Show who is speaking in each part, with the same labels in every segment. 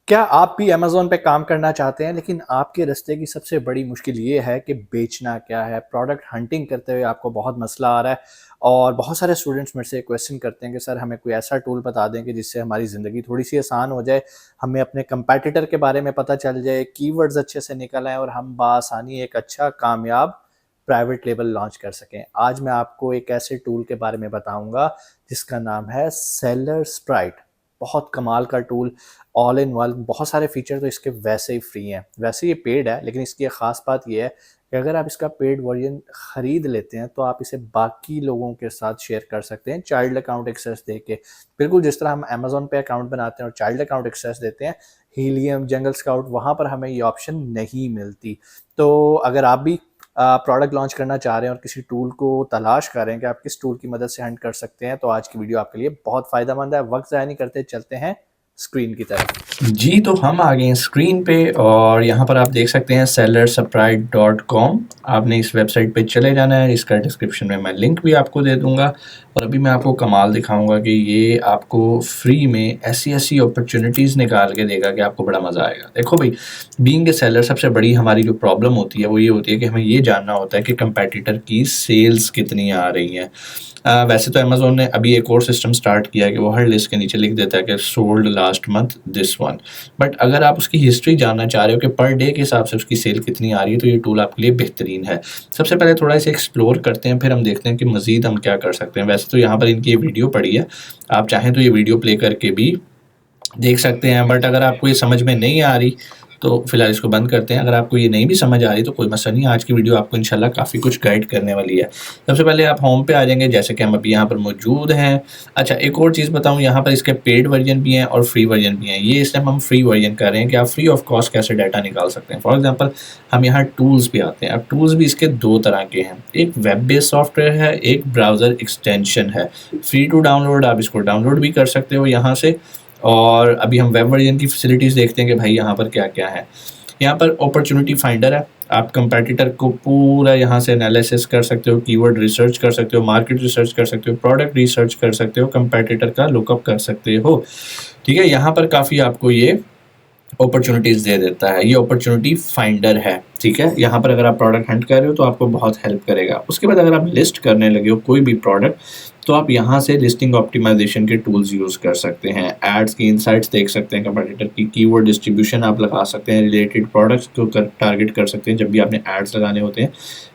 Speaker 1: क्या आप भी अमेज़न पे काम करना चाहते हैं, लेकिन आपके रास्ते की सबसे बड़ी मुश्किल ये है कि बेचना क्या है? प्रोडक्ट हंटिंग करते हुए आपको बहुत मसला आ रहा है और बहुत सारे स्टूडेंट्स मेरे से क्वेश्चन करते हैं कि सर हमें कोई ऐसा टूल बता दें कि जिससे हमारी ज़िंदगी थोड़ी-सी आसान हो जाए, हमें अपने कंपैटिटर के बारे में पता चल जाए, कीवर्ड्स अच्छे से निकल आएँ और हम बआसानी एक अच्छा कामयाब प्राइवेट लेबल लॉन्च कर सकें। आज मैं आपको एक ऐसे टूल के बारे में बताऊँगा जिसका नाम है सेलर स्प्राइट। बहुत कमाल का टूल, ऑल इन वन, बहुत सारे फीचर तो इसके वैसे ही फ्री हैं। वैसे ये पेड है, लेकिन इसकी एक ख़ास बात ये है कि अगर आप इसका पेड वर्ज़न ख़रीद लेते हैं तो आप इसे बाकी लोगों के साथ शेयर कर सकते हैं चाइल्ड अकाउंट एक्सेस दे के। बिल्कुल जिस तरह हम अमेज़न पे अकाउंट बनाते हैं और चाइल्ड अकाउंट एक्सेस देते हैं, हीलियम, जंगल स्काउट, वहाँ पर हमें ये ऑप्शन नहीं मिलती। तो अगर आप भी प्रोडक्ट लॉन्च करना चाह रहे हैं और किसी टूल को तलाश कर रहे हैं कि आप किस टूल की मदद से हंट कर सकते हैं, तो आज की वीडियो आपके लिए बहुत फ़ायदेमंद है। वक़्त ज़ाया नहीं करते, चलते हैं स्क्रीन की तरफ।
Speaker 2: जी, तो हम आ गए हैं स्क्रीन पे और यहाँ पर आप देख सकते हैं sellersprite.com। आपने इस वेबसाइट पे चले जाना है। इसका डिस्क्रिप्शन में मैं लिंक भी आपको दे दूँगा और अभी मैं आपको कमाल दिखाऊँगा कि ये आपको फ्री में ऐसी-ऐसी अपॉर्च्युनिटीज़ निकाल के देगा कि आपको बड़ा मज़ा आएगा। देखो भई, बीइंग ए सेलर सबसे बड़ी हमारी जो प्रॉब्लम होती है वो ये होती है कि हमें ये जानना होता है कि कंपैटिटर की सेल्स कितनी आ रही हैं। वैसे तो अमेज़न ने अभी एक और सिस्टम स्टार्ट किया है कि वो हर लिस्ट के नीचे लिख देता है कि sold last month this one. But अगर आप उसकी हिस्ट्री जानना चाह रहे हो कि पर डे के हिसाब से उसकी सेल कितनी आ रही है, तो ये टूल आपके लिए बेहतरीन है। सबसे पहले थोड़ा इसे एक्सप्लोर करते हैं, फिर हम देखते हैं कि मज़ीद हम क्या कर सकते हैं। वैसे तो यहाँ पर इनकी ये वीडियो पड़ी है, आप चाहें तो ये वीडियो प्ले करके भी देख सकते हैं, बट अगर आपको ये समझ में नहीं आ रही तो फिलहाल इसको बंद करते हैं। अगर आपको ये नहीं भी समझ आ रही तो कोई मसला नहीं, आज की वीडियो आपको इंशाल्लाह काफ़ी कुछ गाइड करने वाली है। सबसे पहले आप होम पे आ जाएंगे, जैसे कि हम अभी यहाँ पर मौजूद हैं। अच्छा, एक और चीज़ बताऊँ, यहाँ पर इसके पेड वर्जन भी हैं और फ्री वर्जन भी हैं। ये इस टाइम हम फ्री वर्जन कर रहे हैं कि आप फ्री ऑफ कॉस्ट कैसे डाटा निकाल सकते हैं। फॉर एग्जाम्पल, हम यहाँ टूल्स पे आते हैं। अब टूल्स भी इसके दो तरह के हैं, एक वेब बेस्ड सॉफ्टवेयर है, एक ब्राउज़र एक्सटेंशन है। फ्री टू डाउनलोड, आप इसको डाउनलोड भी कर सकते हो यहाँ से। और अभी हम वेब वर्जन की फैसिलिटीज़ देखते हैं कि भाई यहाँ पर क्या-क्या है। यहाँ पर अपॉर्चुनिटी फाइंडर है, आप कंपैटिटर को पूरा यहाँ से एनालिसिस कर सकते हो, कीवर्ड रिसर्च कर सकते हो, मार्केट रिसर्च कर सकते हो, प्रोडक्ट रिसर्च कर सकते हो, कंपैटिटर का लुकअप कर सकते हो। ठीक है, यहाँ पर काफ़ी आपको ये अपॉर्चुनिटीज़ दे देता है। ये अपॉर्चुनिटी फाइंडर है, ठीक है। यहाँ पर अगर आप प्रोडक्ट हंट कर रहे हो तो आपको बहुत हेल्प करेगा। उसके बाद अगर आप लिस्ट करने लगे हो कोई भी प्रोडक्ट, तो आप यहाँ से लिस्टिंग ऑप्टिमाइजेशन के टूल्स यूज़ कर सकते हैं। एड्स की इनसाइट्स देख सकते हैं, कंपटीटर की कीवर्ड डिस्ट्रीब्यूशन आप लगा सकते हैं, रिलेटेड प्रोडक्ट्स को टारगेट कर सकते हैं जब भी आपने एड्स लगाने होते हैं।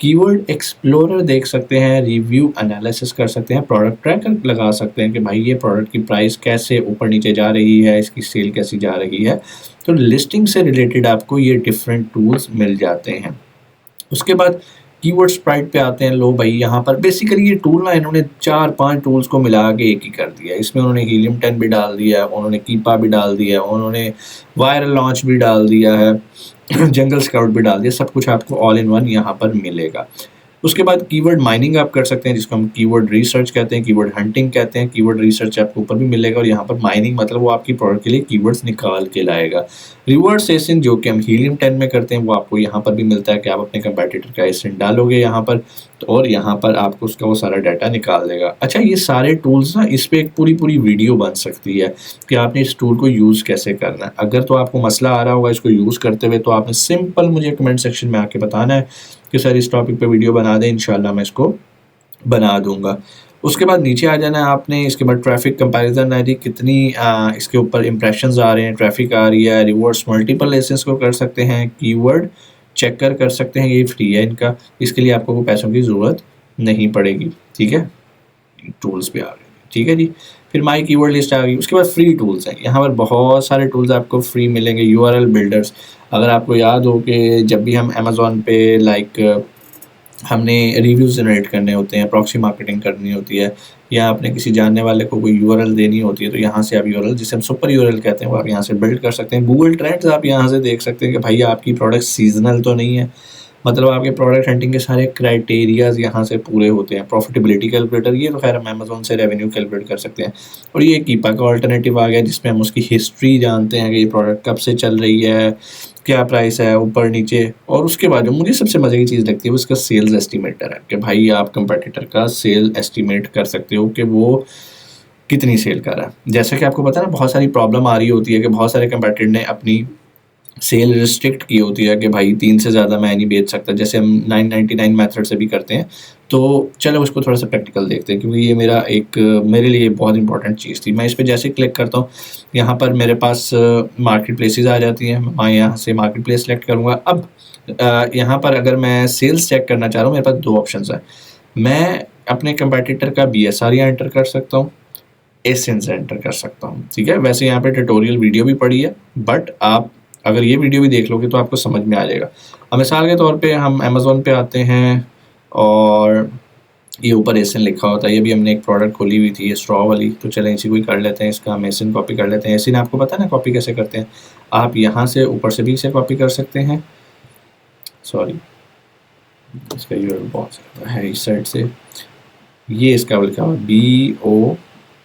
Speaker 2: कीवर्ड एक्सप्लोरर देख सकते हैं, रिव्यू एनालिसिस कर सकते हैं, प्रोडक्ट ट्रैकर लगा सकते हैं कि भाई ये प्रोडक्ट की प्राइस कैसे ऊपर नीचे जा रही है, इसकी सेल कैसी जा रही है। तो लिस्टिंग से रिलेटेड आपको ये डिफरेंट टूल्स मिल जाते हैं। उसके बाद कीवर्ड स्प्राइट पे आते हैं। लो भाई, यहाँ पर बेसिकली ये टूल ना इन्होंने 4-5 टूल्स को मिला के एक ही कर दिया है। इसमें उन्होंने हीलियम 10 भी डाल दिया है, उन्होंने कीपा भी डाल दिया है, उन्होंने वायरल लॉन्च भी डाल दिया है, जंगल स्काउट भी डाल दिया। सब कुछ आपको ऑल इन वन यहाँ पर मिलेगा। उसके बाद कीवर्ड माइनिंग आप कर सकते हैं, जिसको हम कीवर्ड रिसर्च कहते हैं, कीवर्ड हंटिंग कहते हैं। कीवर्ड रिसर्च आपको ऊपर भी मिलेगा और यहाँ पर माइनिंग मतलब वो आपकी प्रोडक्ट के लिए कीवर्ड्स निकाल के लाएगा। रिवर्स एसिन जो कि हम हीलियम 10 में करते हैं, वो आपको यहाँ पर भी मिलता है कि आप अपने कंपैटिटर का एसिन डालोगे यहाँ पर, तो और यहाँ पर आपको उसका वो सारा डाटा निकाल देगा। अच्छा, ये सारे टूल्स ना, इस पर एक पूरी वीडियो बन सकती है कि आपने इस टूल को यूज़ कैसे करना है। अगर तो आपको मसला आ रहा होगा इसको यूज़ करते हुए, तो आपने सिंपल मुझे कमेंट सेक्शन में आके बताना है कि सर इस टॉपिक पे वीडियो बना दें, इंशाल्लाह मैं इसको बना दूंगा। उसके बाद नीचे आ जाना है आपने। इसके बाद ट्रैफिक कंपैरिजन है जी, कितनी इसके ऊपर इंप्रेशंस आ रहे हैं, ट्रैफिक आ रही है। रिवर्स मल्टीपल एसेस को कर सकते हैं, कीवर्ड चेकर कर सकते हैं, ये फ्री है इनका, इसके लिए आपको पैसों की ज़रूरत नहीं पड़ेगी। ठीक है, टूल्स पे आ गए, ठीक है जी। फिर माई कीवर्ड लिस्ट आ गई। उसके बाद फ्री टूल्स हैं, यहाँ पर बहुत सारे टूल्स आपको फ्री मिलेंगे। यूआरएल बिल्डर्स, अगर आपको याद हो कि जब भी हम अमेज़ॉन पे हमने रिव्यूज़ जनरेट करने होते हैं, प्रॉक्सी मार्केटिंग करनी होती है, या आपने किसी जानने वाले को कोई यूआरएल देनी होती है, तो यहाँ से आप यूआरएल, जिसे हम सुपर यूआरएल कहते हैं, वो आप यहाँ से बिल्ड कर सकते हैं। गूगल ट्रेंड्स आप यहाँ से देख सकते हैं कि भाई आपकी प्रोडक्ट सीजनल तो नहीं है, मतलब आपके प्रोडक्ट हंटिंग के सारे क्राइटेरियाज यहाँ से पूरे होते हैं। प्रॉफिटेबिलिटी कैलकुलेटर, ये तो खैर हम अमेज़न से रेवेन्यू कैलकुलेट कर सकते हैं। और ये कीपा का अल्टरनेटिव आ गया, जिसमें हम उसकी हिस्ट्री जानते हैं कि ये प्रोडक्ट कब से चल रही है, क्या प्राइस है, ऊपर नीचे। और उसके बाद जो मुझे सबसे मज़े की चीज़ लगती है वो इसका सेल्स एस्टिमेटर है कि भाई आप कंपटीटर का सेल एस्टिमेट कर सकते हो कि वो कितनी सेल कर रहा है। जैसे कि आपको पता है ना, बहुत सारी प्रॉब्लम आ रही होती है कि बहुत सारे कंपेटिटर ने अपनी सेल रिस्ट्रिक्ट की होती है कि भाई 3 से ज़्यादा मैं नहीं बेच सकता, जैसे हम 999 मेथड से भी करते हैं। तो चलो उसको थोड़ा सा प्रैक्टिकल देखते हैं, क्योंकि ये मेरे लिए बहुत इंपॉर्टेंट चीज़ थी। मैं इस पर जैसे क्लिक करता हूँ, यहाँ पर मेरे पास मार्केट प्लेसेस आ जाती हैं। मैं यहाँ से मार्केट प्लेस सेलेक्ट करूँगा। अब यहाँ पर अगर मैं सेल्स चेक करना चाह रहा हूँ, मेरे पास 2 ऑप्शन है। मैं अपने कंपेटिटर का BSR यहाँ एंटर कर सकता हूँ, एसेंस एंटर कर सकता हूँ, ठीक है। वैसे यहाँ पे ट्यूटोरियल वीडियो भी पड़ी है, बट आप अगर ये वीडियो भी देख लोगे तो आपको समझ में आ जाएगा। अब मिसाल के तौर पे हम अमेज़ोन पे आते हैं और ये ऊपर एसन लिखा होता है। ये भी हमने एक प्रोडक्ट खोली हुई थी, ये स्ट्रॉ वाली। तो चलें इसी को ही कर लेते हैं, इसका हम एसन कॉपी कर लेते हैं। एसन आपको पता है ना कॉपी कैसे करते हैं, आप यहाँ से ऊपर से भी इसे कॉपी कर सकते हैं। सॉरी, इसका यूआरएल बहुत ज़्यादा है इस साइड से। ये इसका लिखा हुआ BO,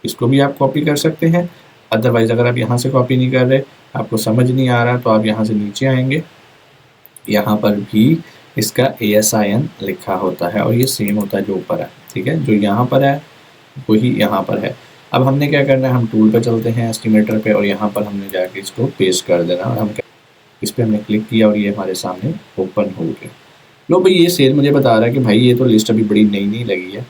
Speaker 2: इसको भी आप कॉपी कर सकते हैं। अदरवाइज़ अगर आप यहाँ से कॉपी नहीं कर रहे, आपको समझ नहीं आ रहा, तो आप यहाँ से नीचे आएंगे, यहाँ पर भी इसका ASIN लिखा होता है और ये सेम होता है जो ऊपर है, ठीक है। जो यहाँ पर है वही यहाँ पर है। अब हमने क्या करना है, हम टूल पर चलते हैं एस्टिमेटर पे, और यहाँ पर हमने जाके इसको पेस्ट कर देना। और हम इस पर हमने क्लिक किया और ये हमारे सामने ओपन हो गया। लो भाई, ये सेल मुझे बता रहा है कि भाई ये तो लिस्ट अभी बड़ी नई लगी है,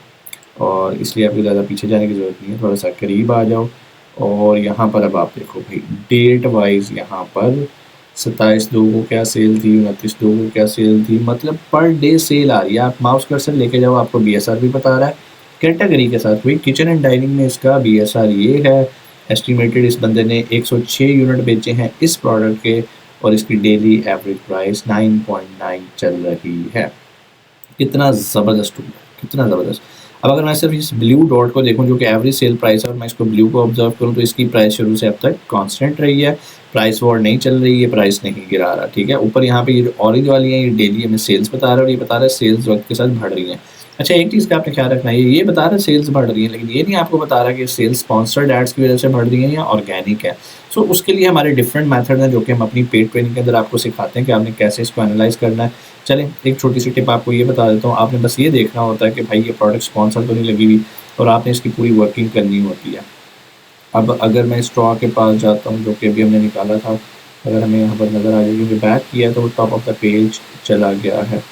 Speaker 2: और इसलिए आपको ज़्यादा पीछे जाने की ज़रूरत नहीं है। थोड़ा सा करीब आ जाओ, और यहाँ पर अब आप देखो भाई डेट वाइज यहाँ पर 27/2 को क्या सेल थी, 29/2 को क्या सेल थी, मतलब पर डे सेल आ रही है। आप माउस कर्सर लेके जाओ, आपको BSR भी बता रहा है कैटेगरी के साथ। भाई किचन एंड डाइनिंग में इसका BSR ये है। एस्टिमेटेड इस बंदे ने 106 यूनिट बेचे हैं इस प्रोडक्ट के, और इसकी डेली एवरेज प्राइस 9.9 चल रही है। कितना ज़बरदस्त टूल है, कितना ज़बरदस्त। अब अगर मैं सिर्फ इस ब्लू डॉट को देखूं जो कि एवरेज सेल प्राइस है, और मैं इसको ब्लू को ऑब्जर्व करूं, तो इसकी प्राइस शुरू से अब तक कांस्टेंट रही है। प्राइस वॉर नहीं चल रही है, प्राइस नहीं गिरा रहा, ठीक है। ऊपर यहाँ पे ये ऑरेंज वाली है, ये डेली हमें सेल्स बता रहा है, और ये बता रहा है सेल्स वक्त के साथ बढ़ रही है। अच्छा, एक चीज़ का आपने ख्याल रखना है, ये बता रहा है सेल्स बढ़ रही है, लेकिन ये नहीं आपको बता रहा कि सेल्स स्पॉन्सर्ड एड्स की वजह से बढ़ रही है या ऑर्गेनिक है। सो उसके लिए हमारे डिफरेंट मेथड हैं जो कि हम अपनी पेड ट्रेनिंग के अंदर आपको सिखाते हैं कि आपने कैसे इसको एनालाइज करना है। चलें एक छोटी सी टिप आपको ये बता देता हूँ। आपने बस ये देखना होता है कि भाई ये प्रोडक्ट स्पॉन्सर तो नहीं लगी हुई, और आपने इसकी पूरी वर्किंग करनी होती है। अब अगर मैं स्ट्रॉ के पास जाता हूँ, जो कि अभी हमने निकाला था, अगर हमें यहाँ पर नज़र आ जाए, क्योंकि बैक किया तो वो टॉप ऑफ द पेज चला गया है,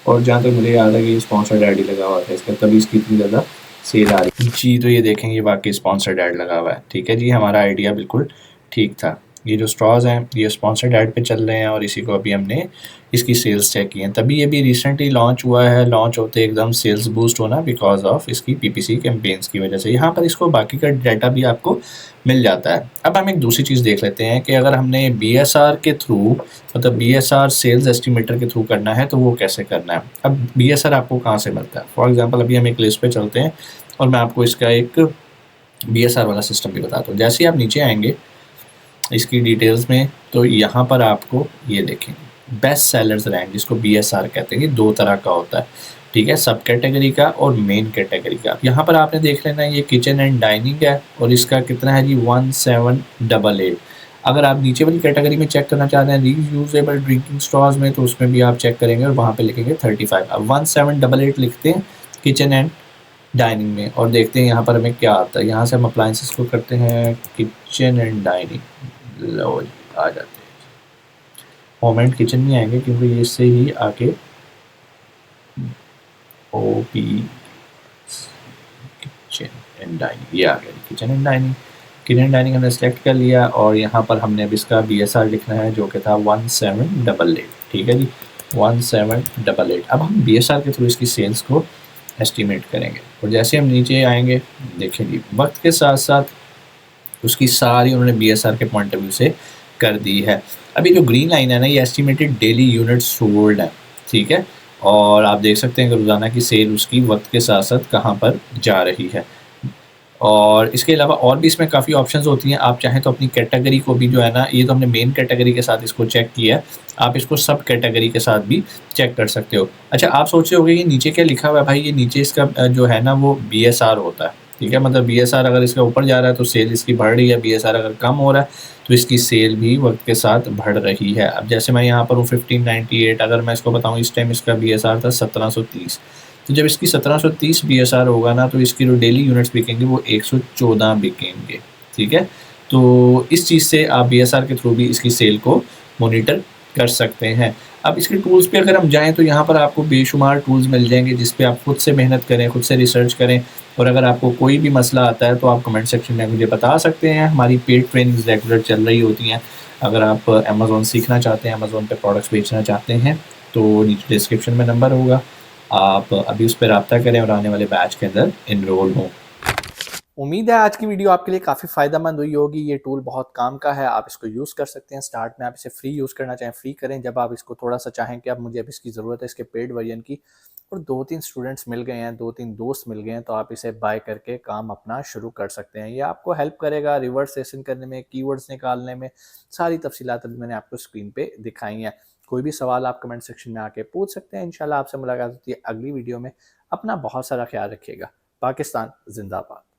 Speaker 2: और जहाँ तक मुझे याद है कि ये स्पॉन्सर्ड ऐड ही लगा हुआ था इसका, तभी इसकी इतनी ज़्यादा सेल आ रही जी। तो ये देखेंगे वाकई स्पॉन्सर्ड ऐड लगा हुआ है, ठीक है जी। हमारा आइडिया बिल्कुल ठीक था। ये जो स्ट्रॉज हैं ये स्पॉन्सर्ड ऐड पे चल रहे हैं, और इसी को अभी हमने इसकी सेल्स चेक की हैं। तभी ये भी रिसेंटली लॉन्च हुआ है। लॉन्च होते एकदम सेल्स बूस्ट होना बिकॉज ऑफ इसकी PPC कैंपेन्स की वजह से। यहाँ पर इसको बाकी का डाटा भी आपको मिल जाता है। अब हम एक दूसरी चीज़ देख लेते हैं कि अगर हमने BSR के थ्रू, मतलब BSR सेल्स एस्टिमेटर के थ्रू करना है तो वो कैसे करना है। अब BSR आपको कहाँ से मिलता है। फॉर एग्जांपल अभी हम एक लिस्ट पे चलते हैं, और मैं आपको इसका एक BSR वाला सिस्टम भी बताता हूँ। जैसे ही आप नीचे आएंगे इसकी डिटेल्स में, तो यहाँ पर आपको ये देखें बेस्ट सेलर्स रैंक, जिसको BSR कहते हैं, कि 2 तरह का होता है, ठीक है। सब कैटेगरी का और मेन कैटेगरी का। यहाँ पर आपने देख लेना है ये किचन एंड डाइनिंग है, और इसका कितना है जी 1788। अगर आप नीचे वाली कैटेगरी में चेक करना चाहते हैं रीयूजेबल ड्रिंकिंग स्ट्रॉज में, तो उसमें भी आप चेक करेंगे और वहाँ पे लिखेंगे 35। अब 1788 लिखते हैं किचन एंड डाइनिंग में, और देखते हैं यहाँ पर हमें क्या आता है। यहाँ से हम अप्लाइंसेस को करते हैं किचन एंड डाइनिंग, लो जी आ जाते हैं। होम एंड किचन में आएंगे क्योंकि ये इससे ही आके OP किचन एंड डाइनिंग, ये आ गया kitchen and dining. Kitchen and dining हमने सेलेक्ट कर लिया, और यहाँ पर हमने अब इसका BSR लिखना है जो कि था 1788, ठीक है जी 1788। अब हम BSR के थ्रू इसकी सेल्स को एस्टिमेट करेंगे, और जैसे हम नीचे आएंगे देखें जी वक्त के साथ साथ उसकी सारी उन्होंने BSR के पॉइंट ऑफ व्यू से कर दी है। अभी जो ग्रीन लाइन है ना, ये एस्टिमेटेड डेली यूनिट सोल्ड है, ठीक है। और आप देख सकते हैं कि रोज़ाना की सेल उसकी वक्त के साथ साथ कहाँ पर जा रही है। और इसके अलावा और भी इसमें काफ़ी ऑप्शंस होती हैं। आप चाहें तो अपनी कैटेगरी को भी जो है ना, ये तो हमने मेन कैटेगरी के साथ इसको चेक किया है, आप इसको सब कैटेगरी के साथ भी चेक कर सकते हो। अच्छा, आप सोच रहे होगे ये नीचे क्या लिखा हुआ है भाई, ये नीचे इसका जो है ना वो BSR होता है, ठीक है। मतलब BSR अगर इसका ऊपर जा रहा है तो सेल इसकी बढ़ रही है, BSR अगर कम हो रहा है तो इसकी सेल भी वक्त के साथ बढ़ रही है। अब जैसे मैं यहाँ पर हूँ 1598, अगर मैं इसको बताऊँ इस टाइम इसका BSR था 1730, तो जब इसकी 1730 BSR होगा ना, तो इसकी जो डेली यूनिट्स बिकेंगे वो 114 बिकेंगे, ठीक है। तो इस चीज़ से आप BSR के थ्रू भी इसकी सेल को मॉनिटर कर सकते हैं। अब इसके टूल्स पे अगर हम जाएँ तो यहाँ पर आपको बेशुमार टूल्स मिल जाएँगे जिस पे आप खुद से मेहनत करें, खुद से रिसर्च करें, और अगर आपको कोई भी मसला आता है तो आप कमेंट सेक्शन में मुझे बता सकते हैं। हमारी पेड ट्रेनिंग्स रेगुलर चल रही होती हैं। अगर आप अमेज़न सीखना चाहते हैं, अमेज़न पे प्रोडक्ट्स बेचना चाहते हैं, तो नीचे डिस्क्रिप्शन में नंबर होगा, आप अभी उस पे राब्ता करें और आने वाले बैच के अंदर एनरोल हों।
Speaker 1: उम्मीद है आज की वीडियो आपके लिए काफ़ी फ़ायदेमंद हुई होगी। ये टूल बहुत काम का है, आप इसको यूज़ कर सकते हैं। स्टार्ट में आप इसे फ्री यूज़ करना चाहें फ्री करें, जब आप इसको थोड़ा-सा चाहें कि अब मुझे अब इसकी ज़रूरत है इसके पेड वर्ज़न की, और 2-3 स्टूडेंट्स मिल गए हैं, 2-3 दोस्त मिल गए हैं, तो आप इसे बाय करके काम अपना शुरू कर सकते हैं। ये आपको हेल्प करेगा रिवर्सेशन करने में, कीवर्ड्स निकालने में, सारी तफ़सीलात अभी मैंने आपको स्क्रीन पे दिखाई हैं। कोई भी सवाल आप कमेंट सेक्शन में आके पूछ सकते हैं। इंशाल्लाह आपसे मुलाकात होती है अगली वीडियो में। अपना बहुत सारा ख़्याल रखिएगा। पाकिस्तान ज़िंदाबाद।